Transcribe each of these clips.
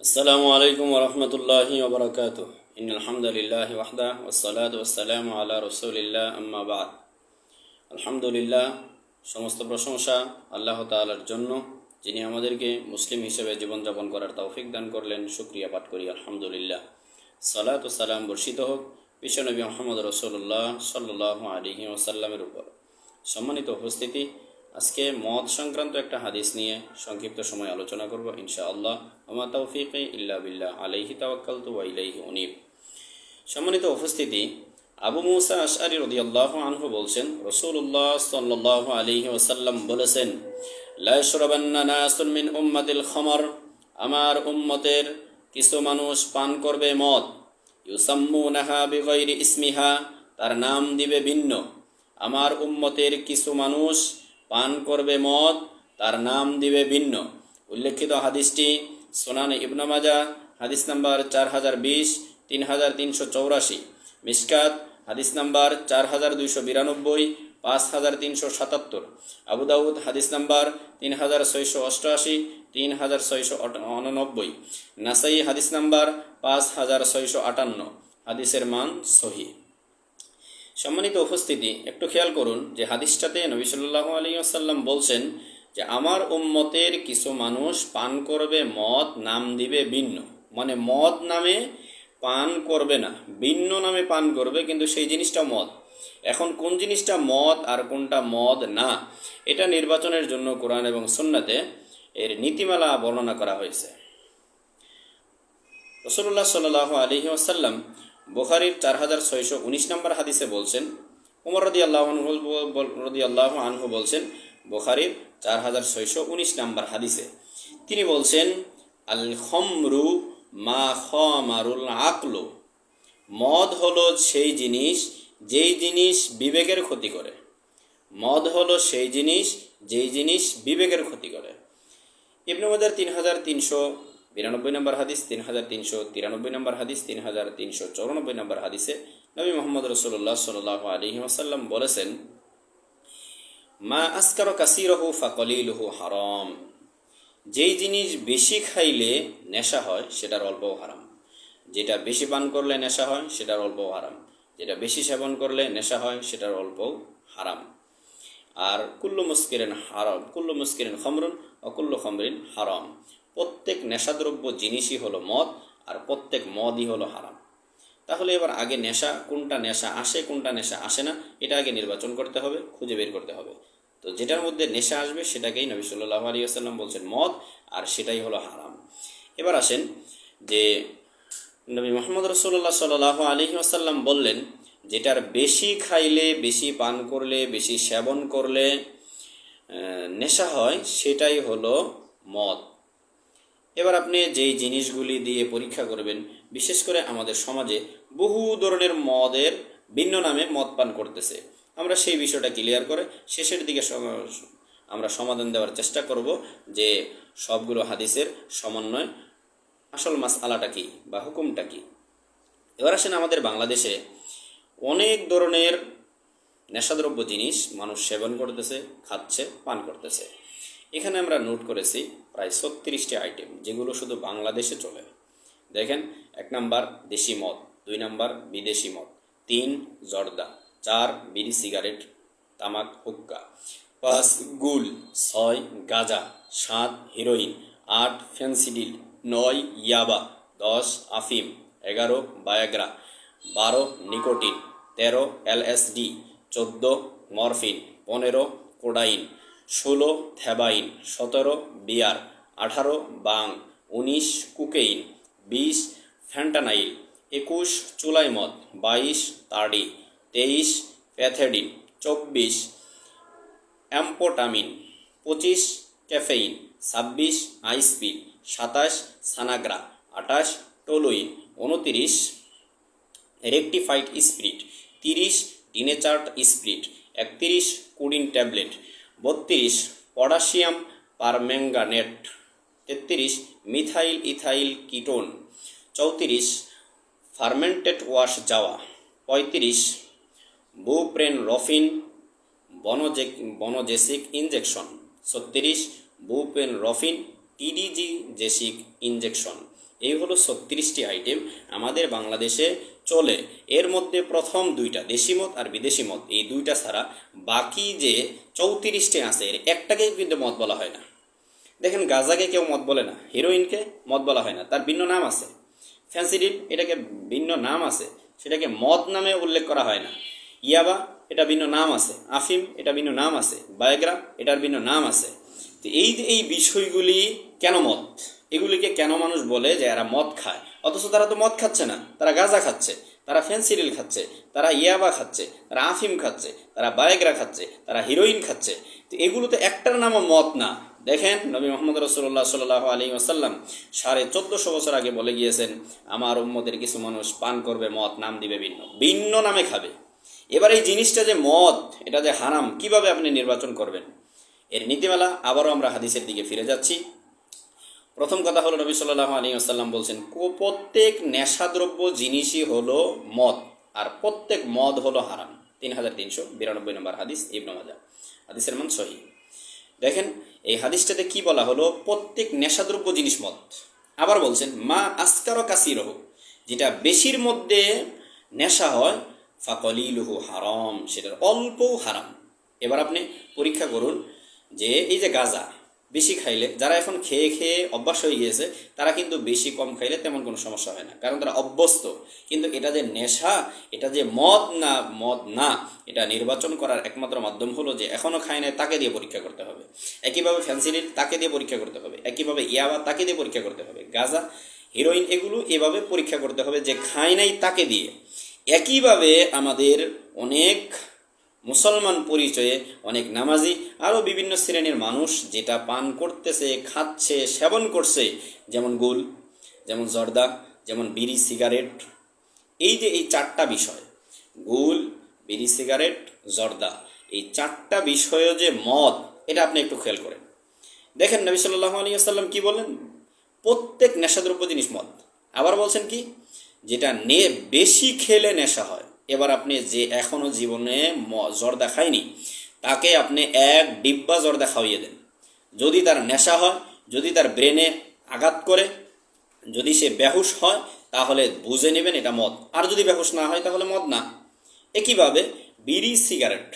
আসসালামু আলাইকুম ওরহমতুল্লাহি ওবরাকাতুহ। ইন্নাল হামদুলিল্লাহি ওয়াহদা ওয়াসসালাতু ওয়াসসালামু আলা রাসূলিল্লাহ আম্মা বা'দ। আলহামদুলিল্লাহ, সমস্ত প্রশংসা আল্লাহ তাআলার জন্য, যিনি আমাদেরকে মুসলিম হিসেবে জীবনযাপন করার তৌফিক দান করলেন। শুকরিয়া পাঠ করি আলহামদুলিল্লাহ। সালাত ও সালাম বর্ষিত হোক বিশ্বনবী মুহাম্মদ রাসূলুল্লাহ সাল্লাল্লাহু আলাইহি ওয়াসাল্লামের উপর। সম্মানিত উপস্থিতি, আজকে মদ সংক্রান্ত একটা হাদিস নিয়ে সংক্ষিপ্ত সময় আলোচনা করব ইনশাআল্লাহ। ওমা তাওফীকি ইল্লা বিল্লাহ, আলাইহি তাওয়াক্কালতু ওয়া ইলাইহি উনীব। সম্মানিত উপস্থিতি, আবু মুসা আশআরী রাদিয়াল্লাহু আনহু বলছেন, রাসূলুল্লাহ সাল্লাল্লাহু আলাইহি ওয়াসাল্লাম বলেছেন, লা ইয়াশরাবান্না নাসুন মিন উম্মাতিল খামর, আমার উম্মতের কিছু মানুষ পান করবে মদ, ইউসাম্মুনাহা বিগাইরি ইসমিহা, তার নাম দিবে ভিন্ন। আমার উম্মতের কিছু মানুষ পান করবে মদ, তার নাম দিবে ভিন্ন। উল্লেখিত হাদিসটি সুনানে ইবনে মাজাহ হাদিস নাম্বার 4020, 3384, মিশকাত হাদিস নাম্বার 4292, 5377, আবু দাউদ হাদিস নাম্বার 3688, 3689, নাসাই হাদিস নাম্বার 5658। হাদিসের মান সহিহ। সম্মানিত উপস্থিতি, একটু খেয়াল করুন যে হাদিসটাতে নবী সাল্লাল্লাহু আলাইহি ওয়াসাল্লাম বলছেন যে আমার উম্মতের কিছু মানুষ পান করবে মদ, নাম দিবে ভিন্ন। মানে মদ নামে পান করবে না, ভিন্ন নামে পান করবে, কিন্তু সেই জিনিসটা মদ। এখন কোন জিনিসটা মদ আর কোনটা মদ না, এটা নির্বাচনের জন্য কোরআন এবং সুন্নাতে এর নীতিমালা বর্ণনা করা হয়েছে। রাসূলুল্লাহ সাল্লাল্লাহু আলাইহি ওয়াসাল্লাম বুখারীর 4619 নম্বর হাদিসে বলছেন, ওমর রাদিয়াল্লাহু আনহু বলছেন বুখারীর 4619 নম্বর হাদিসে, তিনি বলছেন, আল খামরু মা খামারুল আকলু, মদ হলো সেই জিনিস যেই জিনিস বিবেকের ক্ষতি করে। মদ হলো সেই জিনিস যেই জিনিস বিবেকের ক্ষতি করে। ইবনে মাজাহ 3392 নম্বর হাদিস, 3393 নম্বর হাদিস, 3394 নম্বর হাদিসে নবী মুহাম্মদ রাসূলুল্লাহ সাল্লাল্লাহু আলাইহি ওয়াসাল্লাম বলেছেন, মা আসকারা কাসীরুহু ফাকলিলুহু হারাম, যেই জিনিস বেশি খাইলে নেশা হয় সেটার অল্পও হারাম। যেটা বেশি পান করলে নেশা হয় সেটার অল্পও হারাম। যেটা বেশি সেবন করলে নেশা হয় সেটার অল্পও হারাম। আর কুল্লু মুস্কিরিন হারাম, কুল্লু মুস্কিরিন খামরুন ও কুল্লু খামরিন হারাম, প্রত্যেক নেশাদ্রব্য জিনিসই হলো মদ, আর প্রত্যেক মদই হলো হারাম। তাহলে এবার আগে নেশা, কোনটা নেশা আসে কোনটা নেশা আসে না, এটা আগে নির্বাচন করতে হবে, খুঁজে বের করতে হবে। তো যেটার মধ্যে নেশা আসবে সেটাকেই নবী সাল্লাল্লাহু আলাইহি ওয়াসাল্লাম বলছেন মদ, আর সেটাই হলো হারাম। এবার আসেন যে নবী মুহাম্মদ রাসূলুল্লাহ সাল্লাল্লাহু আলাইহি ওয়াসাল্লাম বললেন, যেটার বেশি খাইলে, বেশি পান করলে, বেশি সেবন করলে নেশা হয় সেটাই হলো মদ। এবার আপনি যেই জিনিসগুলি দিয়ে পরীক্ষা করবেন, বিশেষ করে আমাদের সমাজে বহু ধরনের মদের ভিন্ন নামে মদ পান করতেছে। আমরা সেই বিষয়টা ক্লিয়ার করে শেষের দিকে আমরা সমাধান দেওয়ার চেষ্টা করব যে সবগুলো হাদিসের সমন্বয় আসল মাসআলাটা কি বা হুকুমটা কি। এবার আসেন, আমাদের বাংলাদেশে অনেক ধরনের নেশাদ্রব্য জিনিস মানুষ সেবন করতেছে, খাচ্ছে, পান করতেছে। এখানে আমরা নোট করেছি প্রায় 36টি আইটেম, যেগুলো শুধু বাংলাদেশে চলে। দেখেন, 1 নাম্বার দেশি মদ, 2 নাম্বার বিদেশি মদ, 3 জর্দা, 4 বিড়ি সিগারেট তামাক হুক্কা, 5 গুল, 6 গাঁজা, 7 হিরোইন, 8 ফেন্সিডিল, 9 ইয়াবা, 10 আফিম, 11 বায়াগ্রা, 12 নিকোটিন, 13 এলএসডি, 14 মরফিন, 15 কোডাইন, 16 থ্যাবাইন, 17 বিয়ার, 18 বাং, 19 কুকেইন, 20 ফ্যান্টানাইল, 21 চুলাই মদ, 22 তাড়ি, 23 প্যাথেডিন, 24 অ্যাম্পোটামিন, 25 ক্যাফেইন, 26 আইসপিল, 27 সানাগ্রা, 28 toluene, 29 rectified spirit, 30 denatured spirit, 31 codeine tablet, 32 potassium permanganate, 33 methyl ethyl ketone, 34 fermented wash জাওয়া, 35 বুপ্রেনরফিন বনজেসিক injection, 36 buprenorphine Tidigesic injection. এই হলো 36টি আইটেম আমাদের বাংলাদেশে চলে। এর মধ্যে প্রথম দুইটা দেশি মদ আর বিদেশি মদ, এই দুইটা ছাড়া বাকি যে 34টি আছে এর একটাকেই কিন্তু মদ বলা হয় না। দেখেন, গাঁজাকে কেউ মদ বলে না, হিরোইনকে মদ বলা হয় না, তার ভিন্ন নাম আছে। ফ্যান্সিডিল, এটাকে ভিন্ন নাম আছে, সেটাকে মদ নামে উল্লেখ করা হয় না। ইয়াবা, এটা ভিন্ন নাম আছে। আফিম, এটা ভিন্ন নাম আছে। বায়োগ্রা, এটার ভিন্ন নাম আছে। তো এই যে এই বিষয়গুলি কেন মদ, এগুলিকে কেন মানুষ বলে যে এরা মদ খায়, অথচ তারা তো মদ খাচ্ছে না, তারা গাঁজা খাচ্ছে, তারা ফেন্সিডিল খাচ্ছে, তারা ইয়াবা খাচ্ছে, তারা আফিম খাচ্ছে, তারা বায়োগ্রা খাচ্ছে, তারা হিরোইন খাচ্ছে। তো এগুলো তো একটার নামও মদ না। দেখেন, নবী মোহাম্মদ রাসূলুল্লাহ সাল্লাল্লাহু আলাইহি ওয়াসাল্লাম 1450 বছর আগে বলে গিয়েছেন, আমার উম্মতের কিছু মানুষ পান করবে মদ, নাম দিবে ভিন্ন, ভিন্ন নামে খাবে। এবার এই জিনিসটা যে মদ, এটা যে হারাম, কিভাবে আপনি নির্বাচন করবেন? এর নীতিমালা আবারও আমরা হাদিসের দিকে ফিরে যাচ্ছি। প্রথম কথা হলো, নবী সাল্লাল্লাহু আলাইহি ওয়াসাল্লাম বলছেন, প্রত্যেক নেশাদ্রব্য জিনিসই হলো মদ, আর প্রত্যেক মদ হলো হারাম। 3392 নম্বর হাদিস, ইবনে মাজাহ। হাদিসের মান সহিহ। দেখেন, এই হাদিসটাতে কি বলা হলো? প্রত্যেক নেশাদ্রব্য জিনিস মদ। আবার বলছেন, মা আসকার কাসিরহ, যেটা বেশির মধ্যে নেশা হয়, ফাকলিলুহু হারাম, সেটার অল্পও হারাম। এবার আপনি পরীক্ষা করুন যে এই যে গাঁজা বেশি খাইলে, যারা এখন খেয়ে খেয়ে অভ্যাস হয়ে গিয়েছে, তারা কিন্তু বেশি কম খাইলে তেমন কোনো সমস্যা হয় না, কারণ তারা অভ্যস্ত। কিন্তু এটা যে নেশা, এটা যে মদ না, এটা নির্বাচন করার একমাত্র মাধ্যম হলো যে এখনও খায় নাই তাকে দিয়ে পরীক্ষা করতে হবে। একইভাবে ফ্যান্সিডিল, তাকে দিয়ে পরীক্ষা করতে হবে। একইভাবে ইয়াবা, তাকে দিয়ে পরীক্ষা করতে হবে। গাঁজা, হিরোইন, এগুলো এভাবে পরীক্ষা করতে হবে যে খায় নাই তাকে দিয়ে। একইভাবে আমাদের অনেক মুসলমান পরিচয়ে অনেক নামাজি, আরও বিভিন্ন শ্রেণীর মানুষ যেটা পান করতেছে, খাচ্ছে, সেবন করছে, যেমন গুল, যেমন জর্দা, যেমন বিড়ি, সিগারেট। এই যে এই চারটা বিষয়, গুল, বিড়ি, সিগারেট, জর্দা, এই চারটা বিষয় যে মদ, এটা আপনি একটু খেয়াল করেন। দেখেন, নবী সাল্লাল্লাহু আলাইহি ওয়াসাল্লাম কি বলেন? প্রত্যেক নেশাদ্রব্য জিনিস মদ। আবার বলছেন কি? যেটা বেশি খেলে নেশা হয়। এবার আপনি যে এখনও জীবনে জর্দা খায়নি, তাকে আপনি এক ডিব্বা জর্দা খাওয়িয়ে দেন, যদি তার নেশা হয়, যদি তার ব্রেনে আঘাত করে, যদি সে বেহুশ হয়, তাহলে বুঝে নেবেন এটা মদ। আর যদি বেহুশ না হয়, তাহলে মদ না। একইভাবে বিড়ি, সিগারেট,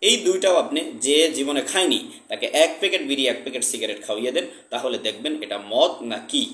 এই দুইটাও আপনি যে জীবনে খায়নি, তাকে এক প্যাকেট বিড়ি, এক প্যাকেট সিগারেট খাওয়িয়ে দেন, তাহলে দেখবেন এটা মদ না কি।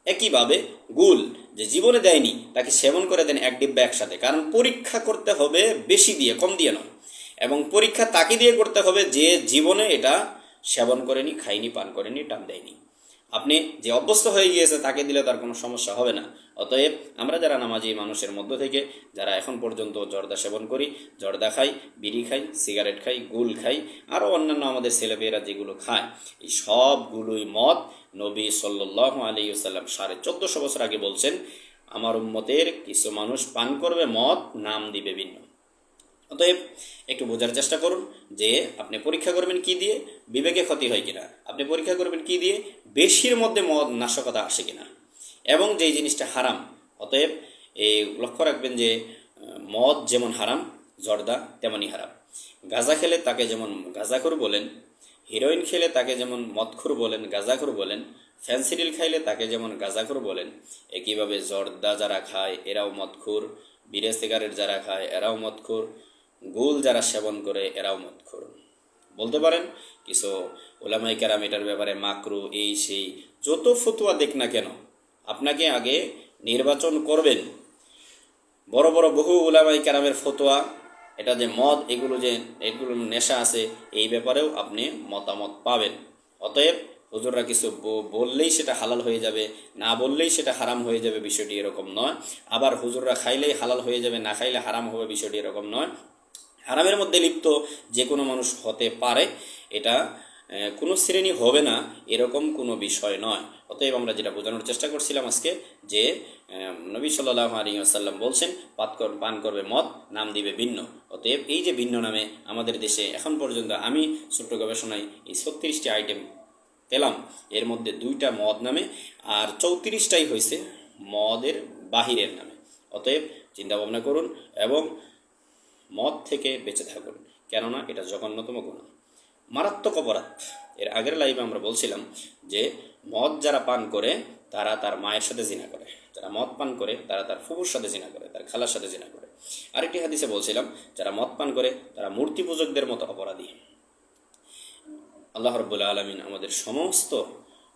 একইভাবে গুল, যে জীবনে দেয়নি, তাকে সেবন করে দেন এক ডিব্বা একসাথে, কারণ পরীক্ষা করতে হবে বেশি দিয়ে, কম দিয়ে নয়। এবং পরীক্ষা তাকে দিয়ে করতে হবে যে জীবনে এটা সেবন করেনি, খায়নি, পান করেনি, টান দেয়নি। আপনি যে অভ্যস্ত হয়ে গিয়েছে তাকে দিলে তার কোনো সমস্যা হবে না। অতএব আমরা যারা নামাজি মানুষের মধ্য থেকে যারা এখন পর্যন্ত জর্দা সেবন করি, জর্দা খাই, বিড়ি খাই, সিগারেট খাই, গুল খাই, আরও অন্যান্য আমাদের ছেলেমেয়েরা যেগুলো খায়, এই সবগুলোই মদ। নবী সাল্লাল্লাহু আলাইহি ওয়াসাল্লাম 1450 বছর আগে বলছেন, আমার উম্মতের কিছু মানুষ পান করবে মদ, নাম দিবে ভিন্ন। অতএব একটু বোঝার চেষ্টা করুন যে আপনি পরীক্ষা করবেন কি দিয়ে, বিবেকে ক্ষতি হয় কিনা। আপনি পরীক্ষা করবেন কি দিয়ে, বেশির মধ্যে মদ নাশকতা আসে কিনা, এবং যেই জিনিসটা হারাম। অতএব এই লক্ষ্য রাখবেন যে মদ যেমন হারাম, জর্দা তেমনই হারাম। গাঁজা খেলে তাকে যেমন গাঁজাখোর বলেন, হিরোইন খেলে তাকে যেমন মদখোর বলেন, গাঁজাখোর বলেন, ফ্যান্সিডিল খাইলে তাকে যেমন গাঁজাখোর বলেন, একইভাবে জর্দা যারা খায় এরাও মদখোর, বিড়ি, সিগারেট যারা খায় এরাও মদখোর, গুল যারা সেবন করে এরাও মদখোর। বলতে পারেন কিছু ওলামায়ে কেরাম এটার ব্যাপারে মাকরু, এই সেই যত ফতোয়া দেখ না কেন, আপনাকে আগে নির্বাচন করবেন। বড় বড় বহু ওলামায়ে কেরামের ফতোয়া, এটা যে মদ, এগুলো নেশা আছে, এই ব্যাপারেও আপনি মতামত পাবেন। অতএব হুজুররা কিছু বললেই সেটা হালাল হয়ে যাবে, না বললেই সেটা হারাম হয়ে যাবে, বিষয়টি এরকম নয়। আবার হুজুররা খাইলেই হালাল হয়ে যাবে, না খাইলে হারাম হবে, বিষয়টি এরকম নয়। হারামের মধ্যে লিপ্ত যে কোনো মানুষ হতে পারে, এটা কোনো শ্রেণী হবে না, এরকম কোনো বিষয় নয়। অতএব আমরা যেটা বোঝানোর চেষ্টা করছিলাম আজকে, যে নবী সাল্লাল্লাহু আলাইহি ওয়াসাল্লাম বলছেন পান করবে মদ, নাম দিবে ভিন্ন। অতএব এই যে ভিন্ন নামে আমাদের দেশে এখন পর্যন্ত আমি ছোট্ট গবেষণায় এই 36টি আইটেম পেলাম, এর মধ্যে 2টা মদ নামে, আর 34টাই হয়েছে মদের বাহিরের নামে। অতএব চিন্তা ভাবনা করুন এবং মদ থেকে বেঁচে থাকুন, কেননা এটা জঘন্যতম গুনাহ, মারাত্মক অপরাধ। এর আগের লাইভে আমরা বলছিলাম যে মদ যারা পান করে তারা তার মায়ের সাথে জিনা করে, যারা মদ পান করে তারা তার ফুফুর সাথে জিনা করে, তার খালার সাথে জিনা করে। আরেকটি হাদিসে বলছিলাম যারা মদ পান করে তারা মূর্তি পূজকদের মতো অপরাধী। আল্লাহ রাব্বুল আলামিন আমাদের সমস্ত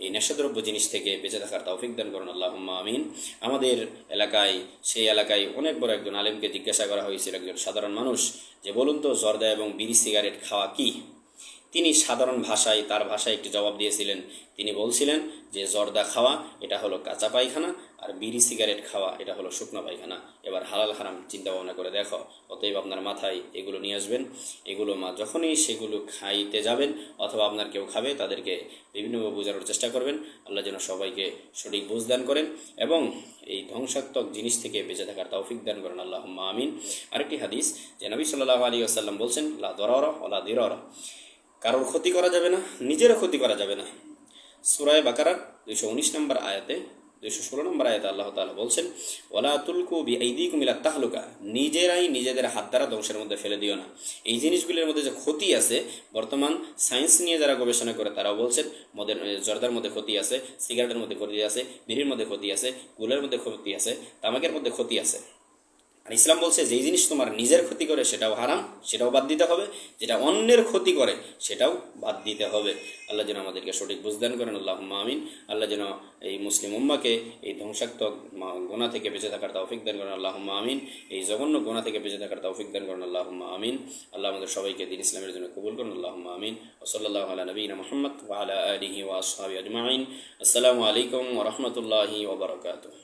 এই নেশাদ্রব্য জিনিস থেকে বেঁচে থাকার তৌফিক দান করুন, আল্লাহুম্মা আমিন। আমাদের এলাকায়, সেই এলাকায় অনেক বড় একজন আলেমকে জিজ্ঞাসা করা হয়েছিল, একজন সাধারণ মানুষ, যে বলুন তো জর্দা এবং বিড়ি সিগারেট খাওয়া কি? তিনি সাধারণ ভাষায়, তার ভাষায় একটি জবাব দিয়েছিলেন। তিনি বলছিলেন যে জর্দা খাওয়া এটা হলো কাঁচা পায়খানা, আর বিড়ি সিগারেট খাওয়া এটা হলো শুকনো পায়খানা। এবার হালাল হারাম চিন্তা ভাবনা করে দেখো। অতএব আপনার মাথায় এগুলো নিয়ে আসবেন। এগুলো যখনই সেগুলো খাইতে যাবেন অথবা আপনার কেউ খাবে, তাদেরকে বিভিন্নভাবে বোঝানোর চেষ্টা করবেন। আল্লাহ যেন সবাইকে সঠিক বুঝ দান করেন এবং এই ধ্বংসাত্মক জিনিস থেকে বেঁচে থাকার তৌফিক দান করেন, আল্লাহুম্মা আমিন। আরেকটি হাদিস যে নবী সাল্লাল্লাহু আলাইহি ওয়াসাল্লাম বলছেন, লা দরারা ওয়ালা দিরারা, কারোর ক্ষতি করা যাবে না, নিজেরও ক্ষতি করা যাবে না। সূরা বাকারার 219 নম্বর আয়াতে, 216 নম্বর আয়াতে আল্লাহ তাআলা বলছেন, ওয়ালা তুলকু বিআইদিকুম ইলা তাহলুকা, নিজেরাই নিজেদের হাত দ্বারা ধ্বংসের মধ্যে ফেলে দিও না। এই জিনিসগুলির মধ্যে যে ক্ষতি আছে, বর্তমান সায়েন্স নিয়ে যারা গবেষণা করে তারাও বলছেন মদের, জর্দার মধ্যে ক্ষতি আছে, সিগারেটের মধ্যে ক্ষতি আছে, বিড়ির মধ্যে ক্ষতি আছে, গুলের মধ্যে ক্ষতি আছে, তামাকের মধ্যে ক্ষতি আছে। আর ইসলাম বলছে যেই জিনিস তোমার নিজের ক্ষতি করে সেটাও হারাম, সেটাও বাদ দিতে হবে, যেটা অন্যের ক্ষতি করে সেটাও বাদ দিতে হবে। আল্লাহ যেন আমাদেরকে সঠিক বুঝদান করেন, আল্লাহুম্মা আমিন। আল্লাহ যেন এই মুসলিম উম্মাকে এই ধ্বংসাত্মক গোনা থেকে বেঁচে থাকার তৌফিক দান করেন, আল্লাহুম্মা আমিন। এই জঘন্য গোনা থেকে বেঁচে থাকার তৌফিক দান করেন, আল্লাহুম্মা আমিন। আল্লাহ আমাদের সবাইকে দ্বীন ইসলামের জন্য কবুল করুন, আল্লাহুম্মা আমিন। ওয়া সাল্লাল্লাহু আলা নবিয়িনা মুহাম্মদ ওয়া আলা আলিহি ওয়া আসহাবিহি আজমাইন। আসসালামু আলাইকুম ওয়া রাহমাতুল্লাহি ওয়া বারাকাতুহু।